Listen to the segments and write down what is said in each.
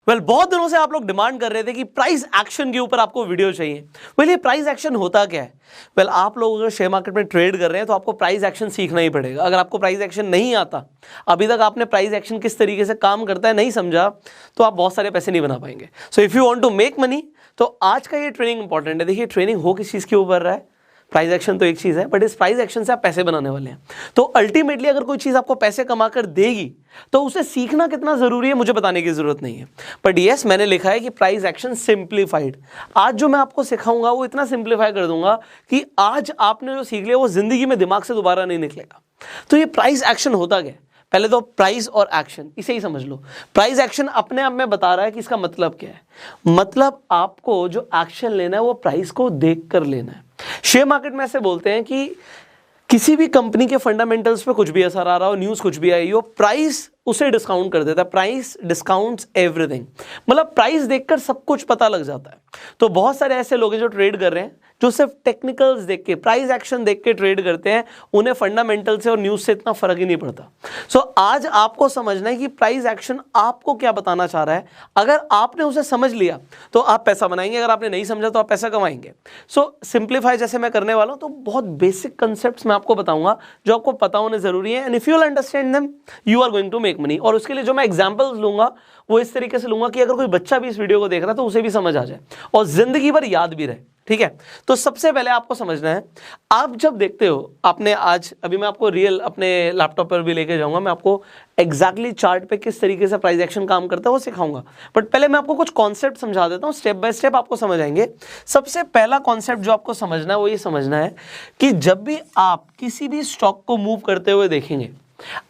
बहुत दिनों से आप लोग डिमांड कर रहे थे कि प्राइस एक्शन के ऊपर आपको वीडियो चाहिए। ये प्राइस एक्शन होता क्या है? आप लोग अगर शेयर मार्केट में ट्रेड कर रहे हैं तो आपको प्राइस एक्शन सीखना ही पड़ेगा। अगर आपको प्राइस एक्शन नहीं आता, अभी तक आपने प्राइस एक्शन किस तरीके से काम करता है नहीं समझा, तो आप बहुत सारे पैसे नहीं बना पाएंगे। So if you want to make money, तो आज का ये ट्रेनिंग इंपॉर्टेंट है। देखिए, ट्रेनिंग हो किस चीज़ के ऊपर रहा है? प्राइस एक्शन तो एक चीज़ है, बट इस प्राइस एक्शन से आप पैसे बनाने वाले हैं। तो अल्टीमेटली अगर कोई चीज़ आपको पैसे कमा कर देगी तो उसे सीखना कितना ज़रूरी है मुझे बताने की ज़रूरत नहीं है। बट येस, मैंने लिखा है कि प्राइस एक्शन सिंप्लीफाइड। आज जो मैं आपको सिखाऊंगा वो इतना सिंप्लीफाई कर दूंगा कि आज आपने जो सीख लिया वो ज़िंदगी में दिमाग से दोबारा नहीं निकलेगा। तो ये प्राइस एक्शन होता क्या है? पहले तो प्राइस और एक्शन इसे ही समझ लो। प्राइस एक्शन अपने आप में बता रहा है कि इसका मतलब क्या है। मतलब आपको जो एक्शन लेना है वो प्राइस को देख कर लेना है। शेयर मार्केट में ऐसे बोलते हैं कि किसी भी कंपनी के फंडामेंटल्स पे कुछ भी असर आ रहा हो, न्यूज़ कुछ भी आई हो, प्राइस उसे डिस्काउंट कर देता है। Price discounts everything. मतलब प्राइस देखकर सब कुछ पता लग जाता है। तो बहुत सारे ऐसे लोग हैं जो ट्रेड कर रहे हैं, जो सिर्फ टेक्निकल्स देख के, प्राइस एक्शन देख के ट्रेड करते हैं। उन्हें फंडामेंटल से और न्यूज़ से इतना फर्क ही नहीं पड़ता। सो आज आपको समझना है कि प्राइस एक्शन आपको क्या बताना चाह रहा है। अगर आपने उसे समझ लिया तो आप पैसा बनाएंगे, अगर आपने नहीं समझा तो आप पैसा कमाएंगे। सो सिंप्लीफाई जैसे मैं करने वाला हूं, तो बहुत बेसिक कंसेप्ट्स मैं आपको बताऊंगा जो आपको पता होने जरूरी है। And if you will understand them, you are going to make money. और उसके लिए जो मैं एग्जांपल्स लूंगा वो इस तरीके से लूंगा कि अगर कोई बच्चा भी इस वीडियो को देख रहा है तो उसे भी समझ आ जाए और जिंदगी भर याद भी रहे। ठीक है, तो सबसे पहले आपको समझना है, आप जब देखते हो, आपने आज, अभी मैं आपको रियल अपने लैपटॉप पर भी लेके जाऊंगा, मैं आपको एग्जैक्टली चार्ट पे किस तरीके से प्राइस एक्शन काम करता है वो सिखाऊंगा। बट पहले मैं आपको कुछ कॉन्सेप्ट समझा देता हूँ, स्टेप बाय स्टेप आपको समझ आएंगे। सबसे पहला कॉन्सेप्ट जो आपको समझना है वो ये समझना है कि जब भी आप किसी भी स्टॉक को मूव करते हुए देखेंगे,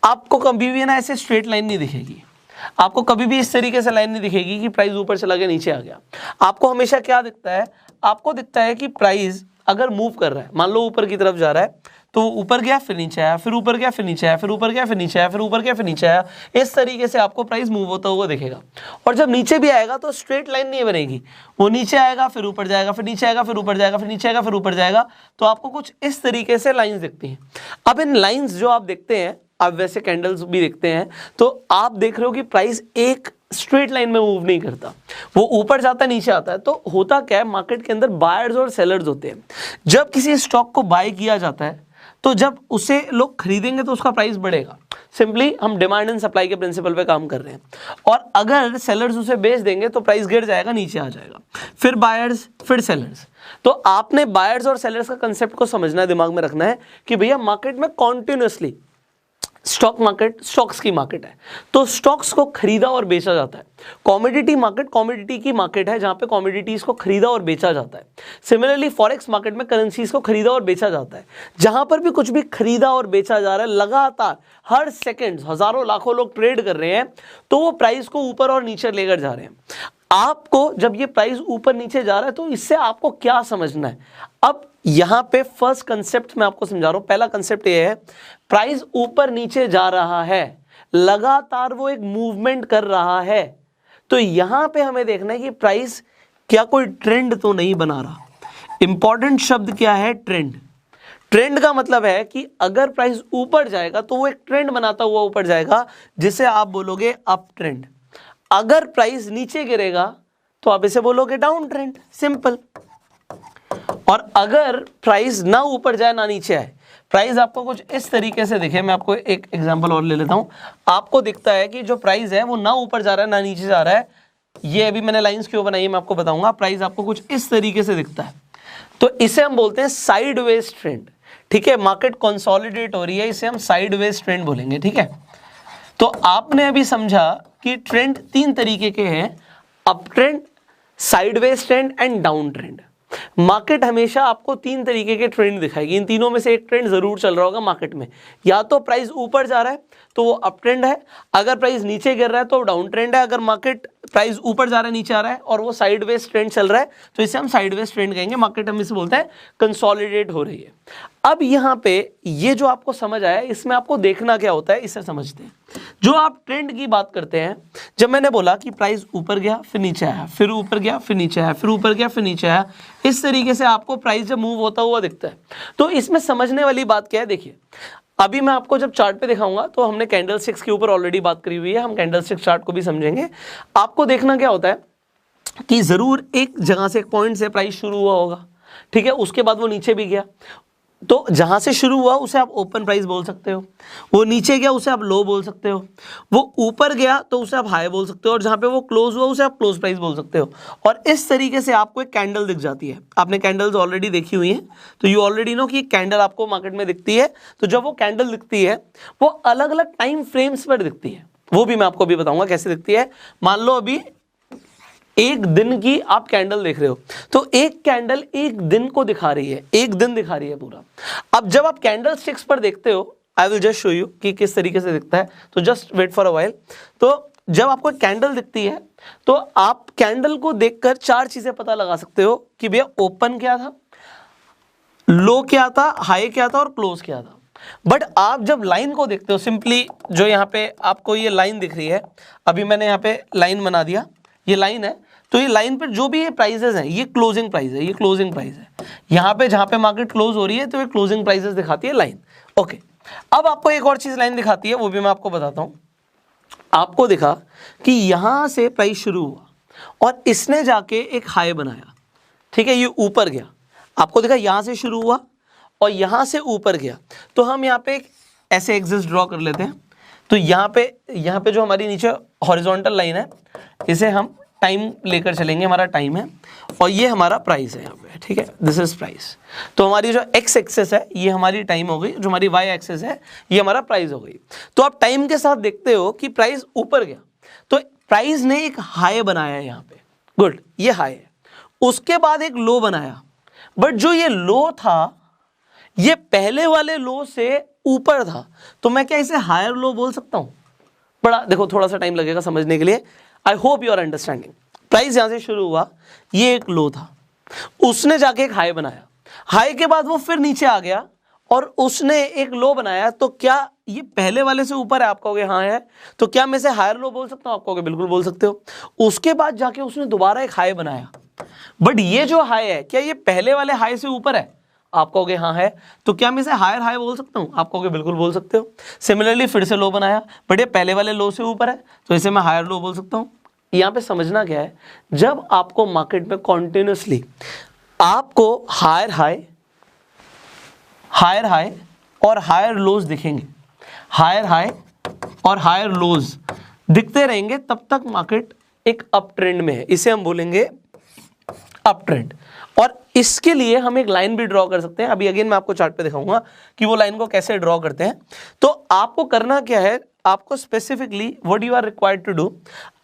आपको कभी भी ना ऐसे स्ट्रेट लाइन नहीं दिखेगी। आपको कभी भी इस तरीके से लाइन नहीं दिखेगी कि प्राइस ऊपर चला गया नीचे आ गया। आपको हमेशा क्या दिखता है? आपको दिखता है कि प्राइस अगर मूव कर रहा है, मान लो ऊपर की तरफ जा रहा है, तो ऊपर गया फिर नीचे आया, फिर ऊपर गया फिर नीचे आया, फिर ऊपर गया फिर नीचे आया, फिर ऊपर गया फिर नीचे आया। इस तरीके से आपको प्राइस मूव होता हुआ दिखेगा। और जब नीचे भी आएगा तो स्ट्रेट लाइन नहीं बनेगी, वो नीचे आएगा फिर ऊपर जाएगा, फिर नीचे आएगा फिर ऊपर जाएगा, फिर नीचे आएगा फिर ऊपर जाएगा। तो आपको कुछ इस तरीके से लाइन्स दिखती हैं। अब इन लाइन्स जो आप देखते हैं, आप वैसे कैंडल्स भी देखते हैं, तो आप देख रहे हो कि प्राइस एक स्ट्रेट लाइन में मूव नहीं करता, वो ऊपर जाता है नीचे आता है। तो होता क्या है, मार्केट के अंदर बायर्स और सेलर्स होते हैं। जब किसी स्टॉक को बाय किया जाता है तो जब उसे लोग खरीदेंगे तो उसका प्राइस बढ़ेगा। सिंपली हम डिमांड एंड सप्लाई के प्रिंसिपल पे काम कर रहे हैं। और अगर सेलर्स उसे बेच देंगे तो प्राइस गिर जाएगा, नीचे आ जाएगा, फिर बायर्स फिर सेलर्स। तो आपने बायर्स और सेलर्स का कंसेप्ट को समझना है, दिमाग में रखना है कि भैया मार्केट में कॉन्टिन्यूसली, स्टॉक मार्केट स्टॉक्स की मार्केट है, तो स्टॉक्स को खरीदा और बेचा जाता है। कॉमोडिटी मार्केट कॉमोडिटी की मार्केट है, जहां पे कॉमोडिटीज को खरीदा और बेचा जाता है। सिमिलरली फॉरेक्स मार्केट में करेंसीज को खरीदा और बेचा जाता है। जहां पर भी कुछ भी खरीदा और बेचा जा रहा है, लगातार हर सेकेंड हजारों लाखों लोग ट्रेड कर रहे हैं, तो वो प्राइस को ऊपर और नीचे लेकर जा रहे हैं। आपको जब ये प्राइस ऊपर नीचे जा रहा है तो इससे आपको क्या समझना है? अब यहां पे फर्स्ट कंसेप्ट मैं आपको समझा रहा हूं। पहला कंसेप्ट ये है, प्राइस ऊपर नीचे जा रहा है, लगातार वो एक मूवमेंट कर रहा है। तो यहां पे हमें देखना है कि प्राइस क्या कोई ट्रेंड तो नहीं बना रहा। इंपॉर्टेंट शब्द क्या है? ट्रेंड। ट्रेंड का मतलब है कि अगर प्राइस ऊपर जाएगा तो वो एक ट्रेंड बनाता हुआ ऊपर जाएगा, जिसे आप बोलोगे अप ट्रेंड। अगर प्राइस नीचे गिरेगा तो आप इसे बोलोगे डाउन ट्रेंड, सिंपल। और अगर प्राइस ना ऊपर जाए ना नीचे आए, प्राइस आपको कुछ इस तरीके से दिखे, मैं आपको एक एग्जांपल और ले लेता हूं। आपको दिखता है कि जो प्राइस है वो ना ऊपर जा रहा है ना नीचे जा रहा है। ये अभी मैंने लाइंस क्यों बनाई है मैं आपको बताऊंगा। प्राइस आपको कुछ इस तरीके से दिखता है, तो इसे हम बोलते हैं साइडवेज ट्रेंड। ठीक है, मार्केट कंसोलिडेट हो रही है, इसे हम साइडवेज ट्रेंड बोलेंगे। ठीक है, तो आपने अभी समझा कि ट्रेंड तीन तरीके के हैं, up trend, sideways trend and down trend. Market हमेशा आपको तीन तरीके के ट्रेंड दिखाएगी। इन तीनों में से एक ट्रेंड जरूर चल रहा होगा मार्केट में। या तो प्राइस ऊपर जा रहा है तो वो अप ट्रेंड है, अगर प्राइस नीचे गिर रहा है तो डाउन ट्रेंड है। अगर मार्केट प्राइस ऊपर जा रहा है नीचे आ रहा है और वो साइडवेज ट्रेंड चल रहा है तो इसे हम साइडवेज ट्रेंड कहेंगे। मार्केट हम इसे बोलते हैं कंसोलिडेट हो रही है। अब यहाँ पे ये जो आपको समझ आया, इसमें आपको देखना क्या होता है, इसे समझते हैं। जो आप ट्रेंड की बात करते हैं, जब मैंने बोला कि प्राइस ऊपर गया फिर नीचे आया, फिर ऊपर गया फिर नीचे आया, फिर ऊपर गया फिर नीचे आया, इस तरीके से आपको प्राइस जब मूव होता हुआ दिखता है, तो इसमें समझने वाली बात क्या है? देखिए, अभी मैं आपको जब चार्ट पे दिखाऊंगा तो हमने कैंडल स्टिक्स के ऊपर ऑलरेडी बात करी हुई है, हम कैंडल स्टिक चार्ट को भी समझेंगे। आपको देखना क्या होता है कि जरूर एक जगह से, एक पॉइंट से प्राइस शुरू हुआ होगा, ठीक है, उसके बाद वो नीचे भी गया, तो जहां से शुरू हुआ उसे आप ओपन प्राइस बोल सकते हो, वो नीचे गया उसे आप लो बोल सकते हो, वो ऊपर गया तो उसे आप हाई बोल सकते हो, और जहां पे वो क्लोज हुआ उसे आप क्लोज प्राइस बोल सकते हो। और इस तरीके से आपको एक कैंडल दिख जाती है। आपने कैंडल्स ऑलरेडी देखी हुई हैं, तो यू ऑलरेडी नो कि कैंडल आपको मार्केट में दिखती है। तो जब वो कैंडल दिखती है वो अलग अलग टाइम फ्रेम्स पर दिखती है, वो भी मैं आपको अभी बताऊंगा कैसे दिखती है। मान लो अभी एक दिन की आप कैंडल देख रहे हो, तो एक कैंडल एक दिन को दिखा रही है, एक दिन दिखा रही है पूरा। अब जब आप कैंडल स्टिक्स पर देखते हो, I will just show you कि किस तरीके से दिखता है, तो just wait for a while. तो जब आपको एक कैंडल दिखती है तो आप कैंडल को देखकर चार चीजें पता लगा सकते हो कि भैया ओपन क्या था, लो क्या था, हाई क्या था और क्लोज क्या था। बट आप जब लाइन को देखते हो, सिंपली जो यहाँ पे आपको ये लाइन दिख रही है, अभी मैंने यहाँ पे लाइन बना दिया, ये लाइन है, तो ये लाइन पर जो भी ये प्राइसेस हैं ये क्लोजिंग प्राइस है, ये क्लोजिंग प्राइस है। यहाँ पे जहाँ पे मार्केट क्लोज हो रही है तो ये क्लोजिंग प्राइसेस दिखाती है लाइन। ओके, अब आपको एक और चीज लाइन दिखाती है, वो भी मैं आपको बताता हूँ। आपको दिखा कि यहाँ से प्राइस शुरू हुआ और इसने जाके एक हाई बनाया, ठीक है, ये ऊपर गया, आपको दिखा यहाँ से शुरू हुआ और यहाँ से ऊपर गया। तो हम यहाँ पे एक ऐसे एक्सिस ड्रॉ कर लेते हैं। तो यहाँ पे जो हमारी नीचे हॉरिजॉन्टल लाइन है, इसे हम टाइम लेकर चलेंगे, हमारा टाइम है, और ये हमारा प्राइस है यहाँ पे, ठीक है, दिस इज प्राइस। तो हमारी जो एक्स एक्सेस है ये हमारी टाइम हो गई, जो हमारी वाई एक्सेस है ये हमारा प्राइस हो गई। तो आप टाइम के साथ देखते हो कि प्राइस ऊपर गया, तो प्राइस ने एक हाई बनाया यहाँ पे, गुड, ये हाई है। उसके बाद एक लो बनाया, बट जो ये लो था ये पहले वाले लो से ऊपर था, तो मैं क्या इसे हायर लो बोल सकता हूँ? बड़ा देखो, थोड़ा सा टाइम लगेगा समझने के लिए। I hope you are understanding. Price यहां से शुरू हुआ, ये एक लो था, उसने जाके एक हाई बनाया, हाई के बाद वो फिर नीचे आ गया और उसने एक लो बनाया। तो क्या ये पहले वाले से ऊपर है? आप कहोगे हाँ है। तो क्या मैं इसे हायर लो बोल सकता हूं? आप कहोगे बिल्कुल बोल सकते हो। उसके बाद जाके उसने दोबारा एक हाई बनाया, बट ये जो हाई है क्या ये पहले वाले हाई से ऊपर है? आप कहोगे हाँ है। तो क्या मैं इसे हायर हाई बोल सकता हूं? आप कहोगे बिल्कुल बोल सकते हो। सिमिलरली फिर से लो बनाया, बट ये पहले वाले लो से ऊपर है, तो इसे मैं हायर लो बोल सकता हूं। यहां पे समझना क्या है, जब आपको मार्केट में कॉन्टिन्यूसली आपको हायर हाई और हायर लोज दिखेंगे, हायर हाई और हायर लोज दिखते रहेंगे, तब तक मार्केट एक अप ट्रेंड में है, इसे हम बोलेंगे अप ट्रेंड। और इसके लिए हम एक लाइन भी ड्रॉ कर सकते हैं। अभी अगेन मैं आपको चार्ट पे दिखाऊंगा कि वो लाइन को कैसे ड्रॉ करते हैं। तो आपको करना क्या है, आपको specifically what you are required to do,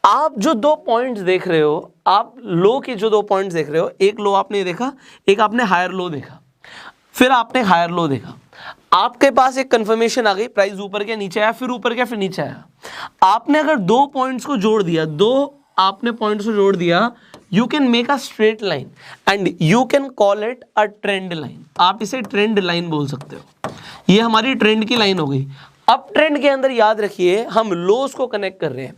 आप जो दो पॉइंट्स देख रहे हो, आप लो के जो दो पॉइंट्स देख रहे हो, एक लो आपने देखा, एक आपने हायर लो देखा, फिर आपने हायर लो देखा, आपके पास एक कंफर्मेशन आ गई, प्राइस ऊपर गया नीचे आया, फिर ऊपर गया फिर नीचे आया। आपने अगर दो पॉइंट्स को जोड़ दिया, दो आपने पॉइंट्स को जोड़ दिया, you can make a straight line and you can call it a trend line. आप इसे ट्रेंड लाइन बोल सकते हो। ये हमारी ट्रेंड की लाइन हो गई। अब ट्रेंड के अंदर याद रखिए हम लोस को कनेक्ट कर रहे हैं,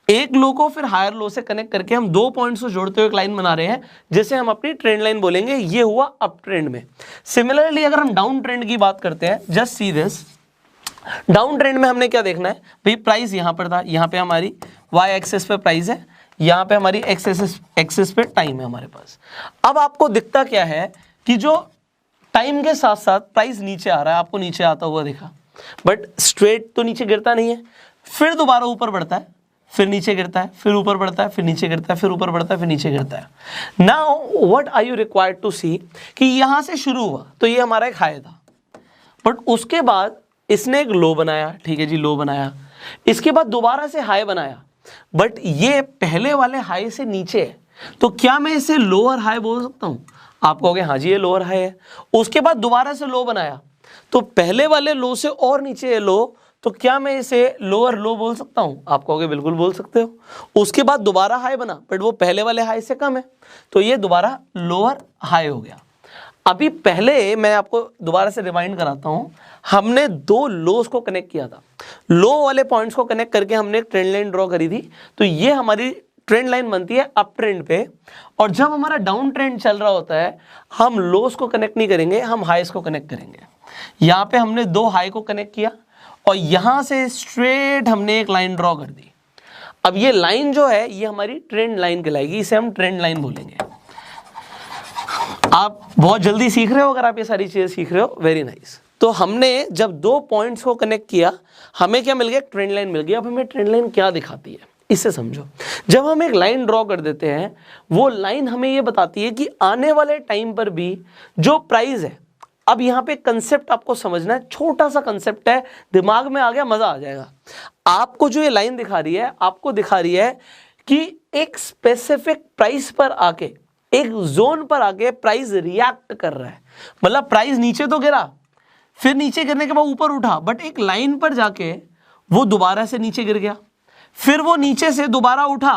एक लो को फिर हायर लो से कनेक्ट करके हम दो पॉइंट्स को जोड़ते हुए एक लाइन बना रहे हैं, जिसे हम अपनी ट्रेंड लाइन बोलेंगे। ये हुआ अप ट्रेंड में। सिमिलरली अगर हम डाउन ट्रेंड की बात करते हैं, just see this, down trend में हमने क्या देखना है भाई, प्राइस यहां पर था, यहां पे हमारी वाई एक्सेस पे प्राइस है, यहां पे हमारी एक्सेस पे टाइम है हमारे पास। अब आपको दिखता क्या है कि जो टाइम के साथ साथ प्राइस नीचे आ रहा है, आपको नीचे आता हुआ दिखा, बट स्ट्रेट तो नीचे गिरता नहीं है, फिर दोबारा ऊपर बढ़ता है, फिर नीचे गिरता है, फिर ऊपर बढ़ता है, फिर नीचे गिरता है, फिर ऊपर बढ़ता है, फिर नीचे गिरता है। Now what are you required to see कि यहां से शुरू हुआ तो ये हमारा एक हाई था, बट उसके बाद इसने एक लो बनाया, ठीक है जी, लो बनाया, इसके बाद दोबारा से हाई बनाया, बट ये पहले वाले हाई से नीचे है, तो क्या मैं इसे लोअर हाई बोल सकता हूं? आप कहोगे हाँ जी ये लोअर हाई है। उसके बाद दोबारा से लो बनाया, तो पहले वाले लो से और नीचे है लो, तो क्या मैं इसे लोअर लो बोल सकता हूं? आप कहोगे बिल्कुल बोल सकते हो। उसके बाद दोबारा हाई बना, बट वो पहले वाले हाई से कम है, तो ये दोबारा लोअर हाई हो गया। अभी पहले मैं आपको दोबारा से रिमाइंड कराता हूं, हमने दो लोस को कनेक्ट किया था, लो वाले पॉइंट्स को कनेक्ट करके हमने एक ट्रेंड लाइन ड्रॉ करी थी। तो ये हमारी ट्रेंड लाइन बनती है अप ट्रेंड पे, और जब हमारा डाउन ट्रेंड चल रहा होता है हम लोस को कनेक्ट नहीं करेंगे, हम हाईस को कनेक्ट करेंगे। यहाँ पे हमने दो हाई को कनेक्ट किया और यहाँ से स्ट्रेट हमने एक लाइन ड्रॉ कर दी। अब ये लाइन जो है ये हमारी ट्रेंड लाइन कहलाएगी, इसे हम ट्रेंड लाइन बोलेंगे। आप बहुत जल्दी सीख रहे हो अगर आप ये सारी चीजें सीख रहे हो, वेरी नाइस। तो हमने जब दो पॉइंट्स को कनेक्ट किया हमें क्या मिल गया, ट्रेंड लाइन मिल गई। अब हमें ट्रेंड लाइन क्या दिखाती है इसे समझो। जब हम एक लाइन ड्रॉ कर देते हैं वो लाइन हमें ये बताती है कि आने वाले टाइम पर भी जो प्राइस है, अब यहाँ पे कंसेप्ट आपको समझना है, छोटा सा कंसेप्ट है, दिमाग में आ गया मजा आ जाएगा। आपको जो ये लाइन दिखा रही है आपको दिखा रही है कि एक स्पेसिफिक प्राइस पर आके, एक जोन पर आके प्राइस रिएक्ट कर रहा है। मतलब प्राइस नीचे तो गिरा, फिर नीचे गिरने के बाद ऊपर उठा, बट एक लाइन पर जाके वो दोबारा से नीचे गिर गया, फिर वो नीचे से दोबारा उठा,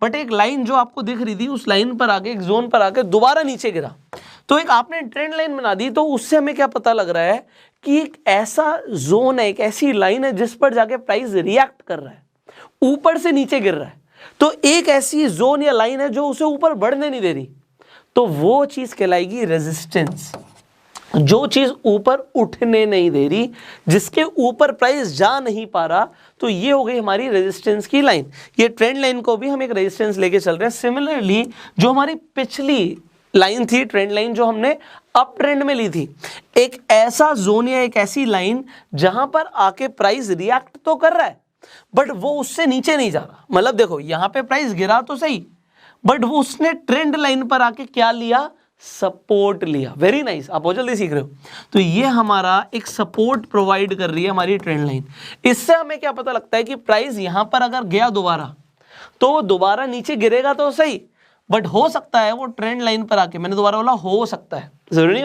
बट एक लाइन जो आपको दिख रही थी उस लाइन पर आके, एक जोन पर आके दोबारा नीचे गिरा। तो एक आपने ट्रेंड लाइन बना दी। तो उससे हमें क्या पता लग रहा है कि एक ऐसा जोन है, एक ऐसी लाइन है जिस पर जाके प्राइस रिएक्ट कर रहा है, ऊपर से नीचे गिर रहा है। तो एक ऐसी जोन या लाइन है जो उसे ऊपर बढ़ने नहीं दे रही, तो वो चीज कहलाएगी रेजिस्टेंस। जो चीज ऊपर उठने नहीं दे रही, जिसके ऊपर प्राइस जा नहीं पा रहा, तो ये हो गई हमारी रेजिस्टेंस की लाइन। ये ट्रेंड लाइन को भी हम एक रेजिस्टेंस लेके चल रहे हैं। सिमिलरली जो हमारी पिछली लाइन थी, ट्रेंड लाइन, जो हमने अप ट्रेंड में ली थी, एक ऐसा जोन या एक ऐसी लाइन जहां पर आके प्राइस रिएक्ट तो कर रहा है बट वो उससे नीचे नहीं जा रहा। मतलब देखो यहां पे प्राइस गिरा तो सही, बट वो उसने ट्रेंड लाइन पर आके क्या लिया, सपोर्ट लिया। वेरी नाइस, आप बहुत जल्दी सीख रहे हो। तो ये हमारा एक सपोर्ट प्रोवाइड कर रही है हमारी ट्रेंड लाइन। इससे हमें क्या पता लगता है कि प्राइस यहां पर अगर गया दोबारा, तो दोबारा नीचे गिरेगा तो सही, बट हो सकता है वो ट्रेंड लाइन पर आके, मैंने दोबारा बोला हो सकता है, जरूरी नहीं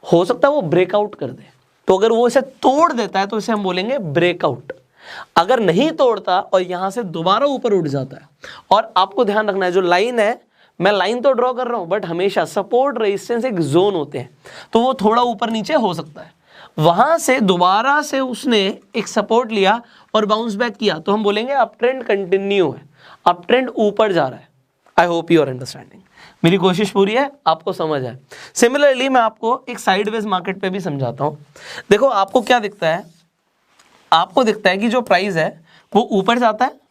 हो सकता है वो ब्रेकआउट कर दे। तो अगर वो इसे तोड़ देता है तो इसे हम बोलेंगे ब्रेकआउट। अगर नहीं तोड़ता और यहां से दोबारा ऊपर उठ जाता है, और आपको ध्यान रखना है जो लाइन है, मैं लाइन तो ड्रॉ कर रहा हूं बट हमेशा सपोर्ट रेजिस्टेंस एक जोन होते हैं, तो वो थोड़ा ऊपर नीचे हो सकता है। वहां से दोबारा से उसने एक सपोर्ट लिया और बाउंस बैक किया, तो हम बोलेंगे अप ट्रेंड कंटिन्यू है, अप ट्रेंड ऊपर जा रहा है। I hope you are understanding. मेरी कोशिश पूरी है, आपको समझ है। सिमिलरली मैं आपको एक साइडवेज मार्केट पे भी समझाता हूं। देखो आपको क्या दिखता है, आपको दिखता है कि जो प्राइस है वो ऊपर जाता है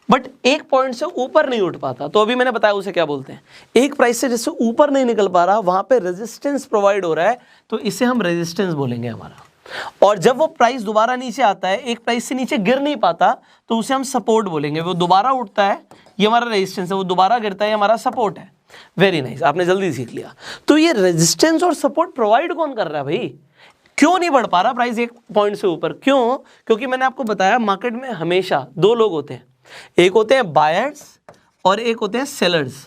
बट एक पॉइंट से ऊपर नहीं उठ पाता। तो अभी मैंने बताया उसे क्या बोलते हैं, एक प्राइस से जिससे ऊपर नहीं निकल पा रहा, वहां पे रेजिस्टेंस प्रोवाइड हो रहा है, तो इसे हम रेजिस्टेंस बोलेंगे हमारा। और जब वो प्राइस दोबारा नीचे आता है, एक प्राइस से नीचे गिर नहीं पाता, तो उसे हम सपोर्ट बोलेंगे। वो दोबारा उठता है, ये हमारा रेजिस्टेंस है, वो दोबारा गिरता है, ये हमारा सपोर्ट है। वेरी नाइस, आपने जल्दी सीख लिया। तो ये रेजिस्टेंस और सपोर्ट प्रोवाइड कौन कर रहा है भाई? क्यों नहीं बढ़ पा रहा प्राइस एक पॉइंट से ऊपर? क्यों? क्योंकि मैंने आपको बताया मार्केट में हमेशा दो लोग होते हैं, एक होते हैं बायर्स और एक होते हैं सेलर्स।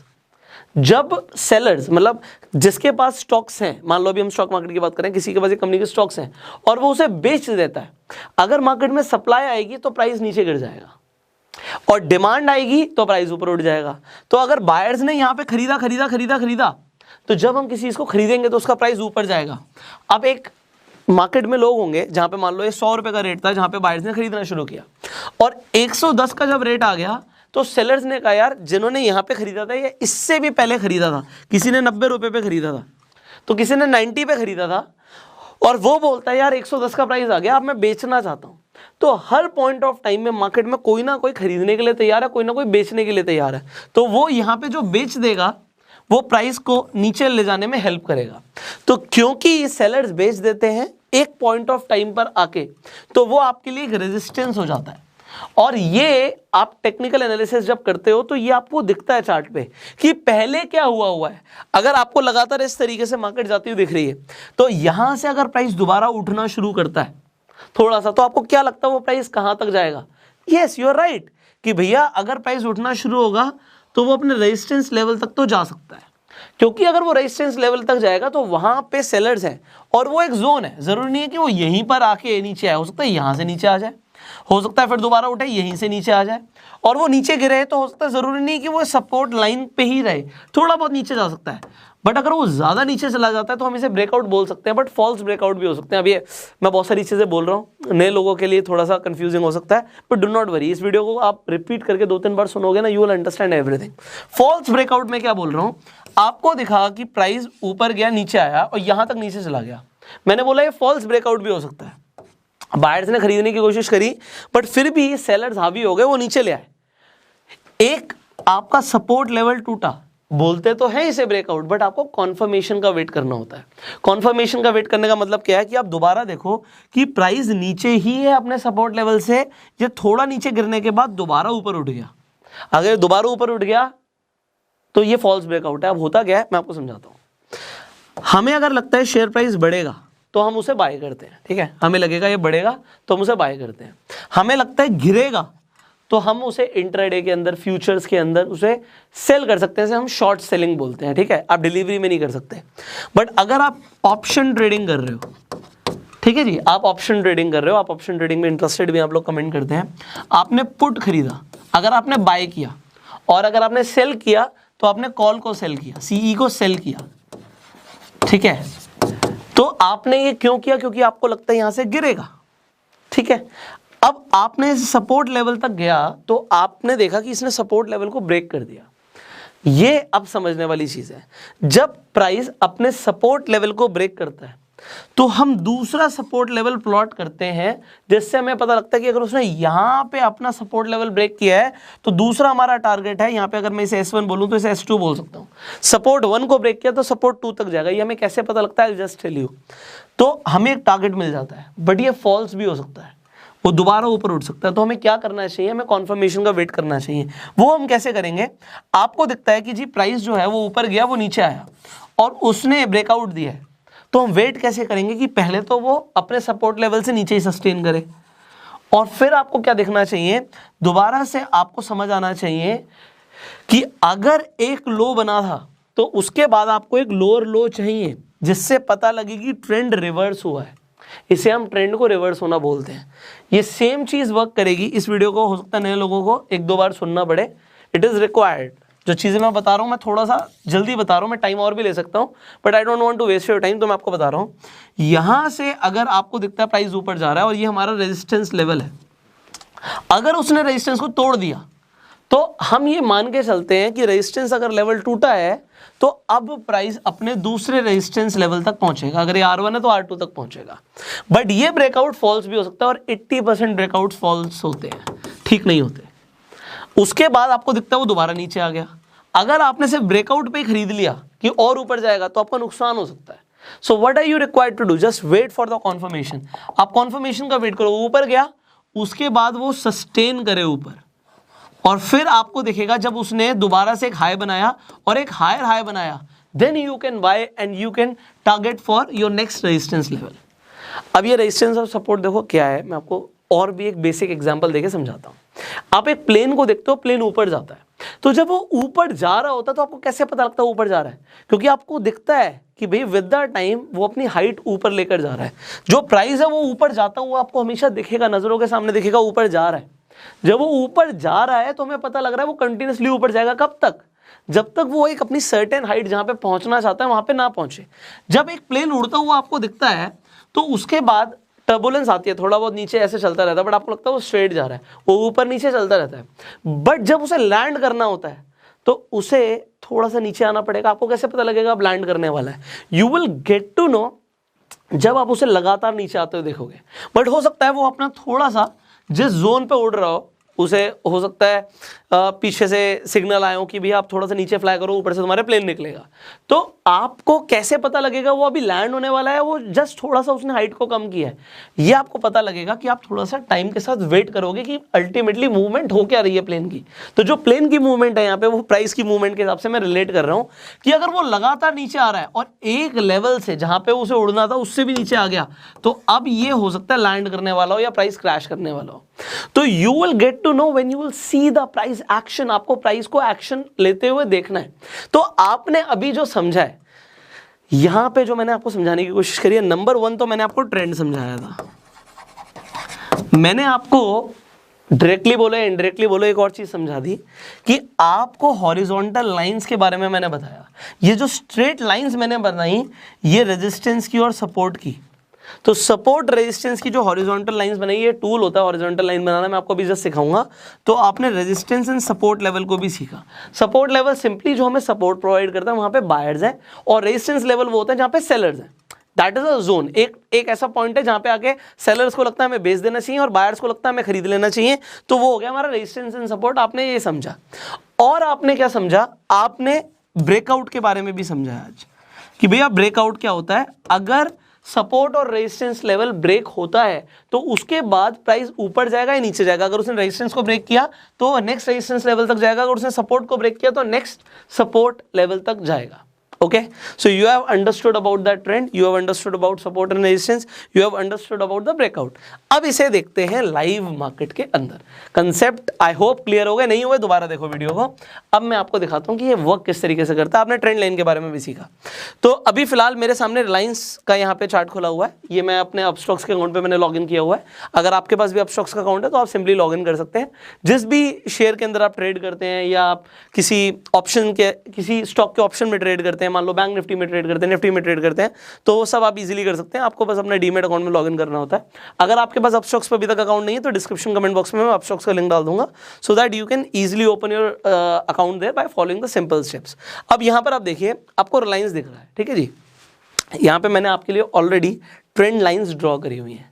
जब सेलर्स मतलब जिसके पास स्टॉक्स हैं, मान लो अभी हम स्टॉक मार्केट की बात करें, किसी के पास एक कंपनी के स्टॉक्स हैं और वो उसे बेच देता है, अगर मार्केट में सप्लाई आएगी तो प्राइस नीचे गिर जाएगा और डिमांड आएगी तो प्राइस ऊपर उठ जाएगा। तो अगर बायर्स ने यहाँ पे खरीदा तो जब हम किसी चीज को खरीदेंगे तो उसका प्राइस ऊपर जाएगा। अब एक मार्केट में लोग होंगे जहां पे मान लो ये 100 रुपए का रेट था, जहां पे बायर्स ने खरीदना शुरू किया, और 110 का जब रेट आ गया तो सेलर्स ने कहा यार जिन्होंने यहाँ पे खरीदा था या इससे भी पहले खरीदा था, किसी ने 90 रुपए पे खरीदा था तो किसी ने 90 पे खरीदा था, और वो बोलता है यार 110 का प्राइस आ गया, अब मैं बेचना चाहता हूँ। तो हर पॉइंट ऑफ टाइम में मार्केट में कोई ना कोई खरीदने के लिए तैयार है, कोई ना कोई बेचने के लिए तैयार है। तो वो यहाँ पे जो बेच देगा वो प्राइस को नीचे ले जाने में हेल्प करेगा। तो क्योंकि ये सेलर्स बेच देते हैं एक पॉइंट ऑफ टाइम पर आके, तो वो आपके लिए एक रेजिस्टेंस हो जाता है। और ये आप टेक्निकल एनालिसिस जब करते हो तो ये आपको दिखता है चार्ट पे कि पहले क्या हुआ है। अगर आपको लगातार इस तरीके से मार्केट जाती हुई दिख रही है, तो यहां से अगर प्राइस दोबारा उठना शुरू करता है थोड़ा सा, तो आपको क्या लगता है वो प्राइस कहां तक जाएगा? यस, यू आर राइट कि भैया अगर प्राइस उठना शुरू होगा तो वो अपने रेजिस्टेंस लेवल तक तो जा सकता है, क्योंकि अगर वो रेजिस्टेंस लेवल तक जाएगा तो वहां पे सेलर्स हैं और वो एक जोन है। जरूरी नहीं है कि वो यहीं पर आके नीचे आए, हो सकता है यहां से नीचे आ जाए, हो सकता है फिर दोबारा उठे यहीं से नीचे आ जाए, और वो नीचे गिरे तो हो सकता है, जरूरी नहीं कि वो सपोर्ट लाइन पे ही रहे, थोड़ा बहुत नीचे जा सकता है। बट अगर वो ज्यादा नीचे चला जाता है तो हम इसे ब्रेकआउट बोल सकते हैं, बट फॉल्स ब्रेकआउट भी हो सकते हैं। अभी मैं बहुत सारी चीजें बोल रहा हूँ, नए लोगों के लिए थोड़ा सा कंफ्यूजिंग हो सकता है, बट डू नॉट वरी, इस वीडियो को आप रिपीट करके 2-3 बार सुनोगे ना, you will understand everything. False breakout में क्या बोल रहा हूँ, आपको दिखा कि प्राइस ऊपर गया, नीचे आया और यहां तक नीचे चला गया, मैंने बोला ये फॉल्स ब्रेकआउट भी हो सकता है। बायर्स ने खरीदने की कोशिश करी बट फिर भी सेलर्स हावी हो गए, वो नीचे ले आए, एक आपका सपोर्ट लेवल टूटा, बोलते तो है इसे ब्रेकआउट, बट आपको कॉन्फर्मेशन का वेट करना होता है। कॉन्फर्मेशन का वेट करने का मतलब क्या है कि आप दोबारा देखो कि प्राइस नीचे ही है अपने सपोर्ट लेवल से, ये थोड़ा नीचे गिरने के बाद दोबारा ऊपर उठ गया, अगर दोबारा ऊपर उठ गया तो ये फॉल्स ब्रेकआउट है। अब होता क्या है मैं आपको समझाता हूं। हमें अगर लगता है शेयर प्राइस बढ़ेगा तो हम उसे बाय करते हैं, ठीक है, हमें लगेगा ये बढ़ेगा तो हम उसे बाय करते हैं। हमें लगता है गिरेगा तो हम उसे इंट्राडे के अंदर, फ्यूचर्स के अंदर उसे सेल कर सकते हैं, हम शॉर्ट सेलिंग बोलते हैं, ठीक है। आप डिलीवरी में नहीं कर सकते। बट अगर आप ऑप्शन ट्रेडिंग कर रहे हो, ठीक है जी, आप ऑप्शन ट्रेडिंग कर रहे हो, आप ऑप्शन ट्रेडिंग में इंटरेस्टेड भी आप लोग कमेंट करते हैं, आपने पुट खरीदा, अगर आपने बाय किया और अगर आपने सेल किया तो आपने कॉल को सेल किया, सीई को सेल किया, ठीक है, तो आपने ये क्यों किया, क्योंकि आपको लगता है यहां से गिरेगा, ठीक है। अब आपने सपोर्ट लेवल तक गया तो आपने देखा कि इसने सपोर्ट लेवल को ब्रेक कर दिया। ये अब समझने वाली चीज है, जब प्राइस अपने सपोर्ट लेवल को ब्रेक करता है तो हम दूसरा सपोर्ट लेवल प्लॉट करते हैं, जिससे हमें पता लगता है कि अगर उसने यहां पे अपना सपोर्ट लेवल ब्रेक किया है तो दूसरा हमारा टारगेट है यहां पे, अगर मैं इसे S1 बोलूं तो इसे S2 बोल सकता हूं। सपोर्ट 1 को ब्रेक किया तो सपोर्ट 2 तक जाएगा। ये हमें कैसे पता लगता है, जस्ट टेल यू। तो हमें एक टारगेट मिल जाता है, बट ये फॉल्स भी हो सकता है, वो दोबारा ऊपर उठ सकता है। तो हमें क्या करना चाहिए, हमें कॉन्फर्मेशन का वेट करना चाहिए। वो हम कैसे करेंगे, आपको दिखता है कि जी प्राइस जो है वो ऊपर गया, वो नीचे आया और उसने ब्रेकआउट दिया है, तो हम वेट कैसे करेंगे कि पहले तो वो अपने सपोर्ट लेवल से नीचे ही सस्टेन करे, और फिर आपको क्या देखना चाहिए, दोबारा से आपको समझ आना चाहिए कि अगर एक लो बना था तो उसके बाद आपको एक लोअर लो चाहिए, जिससे पता लगे कि ट्रेंड रिवर्स हुआ है। इसे हम ट्रेंड को रिवर्स होना बोलते हैं। ये सेम चीज वर्क करेगी। इस वीडियो को हो सकता है नए लोगों को 1-2 बार सुनना पड़े, इट इज रिक्वायर्ड। जो चीजें मैं बता रहा हूं मैं थोड़ा सा जल्दी बता रहा हूं, मैं टाइम और भी ले सकता हूं, but I don't want to waste your time, तो मैं आपको बता रहा हूं। यहां से अगर आपको दिखता है प्राइस ऊपर जा रहा है और ये हमारा रेजिस्टेंस लेवल है, अगर उसने रेजिस्टेंस को तोड़ दिया तो हम ये मान के चलते हैं कि रेजिस्टेंस अगर लेवल टूटा है तो अब प्राइस अपने दूसरे रेजिस्टेंस लेवल तक पहुंचेगा। अगर ये R1 है तो R2 तक पहुंचेगा। बट ये ब्रेकआउट फॉल्स भी हो सकता है और 80% ब्रेकआउट फॉल्स होते हैं, ठीक नहीं होते। उसके बाद आपको दिखता है वो दोबारा नीचे आ गया। अगर आपने सिर्फ ब्रेकआउट पे ही खरीद लिया कि और ऊपर जाएगा तो आपका नुकसान हो सकता है। So what are you required to do, just wait for the confirmation. आप कॉन्फर्मेशन का वेट करो, ऊपर गया उसके बाद वो सस्टेन करे ऊपर, और फिर आपको दिखेगा जब उसने दोबारा से एक हाई बनाया और एक हायर हाई बनाया, then you can buy and you can target for your next resistance level. अब ये रेजिस्टेंस और सपोर्ट देखो क्या है, मैं आपको और भी एक बेसिक एग्जांपल देके समझाता हूं। आप एक प्लेन को देखते हो, प्लेन ऊपर जाता है, तो जब वो ऊपर जा रहा होता है तो आपको कैसे पता लगता है ऊपर जा रहा है, क्योंकि आपको दिखता है कि भाई विद द टाइम वो अपनी हाइट ऊपर लेकर जा रहा है। जो प्राइस है वो ऊपर जाता हुआ आपको हमेशा दिखेगा, नजरों के सामने दिखेगा ऊपर जा रहा है। जब वो ऊपर जा रहा है तो हमें पता लग रहा है वो कंटिन्यूसली ऊपर जाएगा। कब तक, जब तक वो एक अपनी सर्टेन हाइट जहां पे पहुंचना चाहता है वहां पे ना पहुंचे। जब एक प्लेन उड़ता हुआ आपको दिखता है तो उसके बाद टर्बुलेंस आती है, थोड़ा बहुत नीचे ऐसे चलता रहता है, बट आपको लगता है वो स्ट्रेट जा रहा है, वो ऊपर नीचे चलता रहता है। बट जब उसे लैंड करना होता है तो उसे थोड़ा सा नीचे आना पड़ेगा। आपको कैसे पता लगेगा अब लैंड करने वाला है, you will get to know जब आप उसे लगातार नीचे आते हुए देखोगे। बट हो सकता है वो अपना थोड़ा सा जिस जोन पे उड़ रहा हो, उसे हो सकता है पीछे से सिग्नल आए हो कि भैया आप थोड़ा सा नीचे फ्लाई करो, ऊपर से तुम्हारे प्लेन निकलेगा। तो आपको कैसे पता लगेगा वो अभी लैंड होने वाला है, वो जस्ट थोड़ा सा उसने हाइट को कम किया है। ये आपको पता लगेगा कि आप थोड़ा सा टाइम के साथ वेट करोगे कि अल्टीमेटली मूवमेंट हो क्या रही है प्लेन की। तो जो प्लेन की मूवमेंट है यहाँ पे, वो प्राइस की मूवमेंट के हिसाब से मैं रिलेट कर रहा हूँ कि अगर वो लगातार नीचे आ रहा है और एक लेवल से जहां पे उसे उड़ना था उससे भी नीचे आ गया, तो अब ये हो सकता है लैंड करने वाला हो या प्राइस क्रैश करने वाला हो। तो you will get to know when you will see the price action. आपको प्राइस को एक्शन लेते हुए देखना है। तो आपने अभी जो समझा है, यहां पे जो मैंने आपको समझाने की कोशिश करी है, नंबर 1 तो मैंने आपको ट्रेंड समझाया था, मैंने आपको डायरेक्टली बोलो इनडायरेक्टली बोलो, एक और चीज समझा दी कि आपको हॉरिजॉन्टल लाइंस के बारे में मैंने बताया, ये जो स्ट्रेट लाइंस मैंने बनाई ये रेजिस्टेंस की और सपोर्ट की। तो सपोर्ट रेजिस्टेंस की जो हॉरिजॉन्टल लाइंस बनाई, ये टूल होता है हॉरिजॉन्टल लाइन बनाना, मैं आपको अभी जस्ट सिखाऊंगा। तो आपने रेजिस्टेंस एंड सपोर्ट लेवल को भी सीखा। सपोर्ट लेवल सिंपली जो हमें सपोर्ट प्रोवाइड करता है वहां पे बायर्स हैं, और रेजिस्टेंस लेवल वो होता है जहां पे सेलर्स हैं। दैट इज अ जोन, एक ऐसा पॉइंट है जहां पे आके सेलर्स को लगता है हमें बेच देना चाहिए और बायर्स को लगता है हमें खरीद लेना चाहिए। तो वो हो गया हमारा रेजिस्टेंस एंड सपोर्ट, आपने ये समझा। और आपने क्या समझा, आपने ब्रेकआउट के बारे में भी समझा आज कि भैया ब्रेकआउट क्या होता है। अगर सपोर्ट और रेजिस्टेंस लेवल ब्रेक होता है तो उसके बाद प्राइस ऊपर जाएगा या नीचे जाएगा। अगर उसने रेजिस्टेंस को ब्रेक किया तो नेक्स्ट रेजिस्टेंस लेवल तक जाएगा, अगर उसने सपोर्ट को ब्रेक किया तो नेक्स्ट सपोर्ट लेवल तक जाएगा। Okay, so you have understood about that trend, you have understood about support and resistance, you have understood about the breakout। अब इसे देखते हैं लाइव मार्केट के अंदर। कंसेप्ट आई होप क्लियर हो गया, नहीं हुआ दोबारा देखो वीडियो को। अब मैं आपको दिखाता हूं कि ये वर्क किस तरीके से करता है। आपने ट्रेंड लाइन के बारे में भी सीखा। तो अभी फिलहाल मेरे सामने रिलायंस का यहाँ पे चार्ट खुला हुआ है, ये मैं अपने अपस्टॉक्स के अकाउंट पे मैंने लॉग इन किया हुआ है। अगर आपके पास भी अपस्टॉक्स का अकाउंट है तो आप सिंपली लॉग इन कर सकते हैं। जिस भी शेयर के अंदर आप ट्रेड करते हैं या आप किसी ऑप्शन के किसी स्टॉक के ऑप्शन में ट्रेड करते हैं, मान लो बैंक निफ्टी में ट्रेड करते हैं, निफ्टी में ट्रेड करते हैं, तो वो सब आप इजीली कर सकते हैं। आपको बस अपने डीमेट अकाउंट में लॉगिन करना होता है। अगर आपके पास अपस्टॉक्स पर अभी तक अकाउंट नहीं है तो डिस्क्रिप्शन कमेंट बॉक्स में मैं अपस्टॉक्स का लिंक डाल दूंगा, so that you can easily open your account there by following the simple steps. अब यहाँ पर आप देखिए, आपको रिलायंस दिख रहा है, ठीक है जी। यहाँ पे मैंने आपके लिए ऑलरेडी ट्रेंड लाइंस ड्रॉ करी हुई हैं।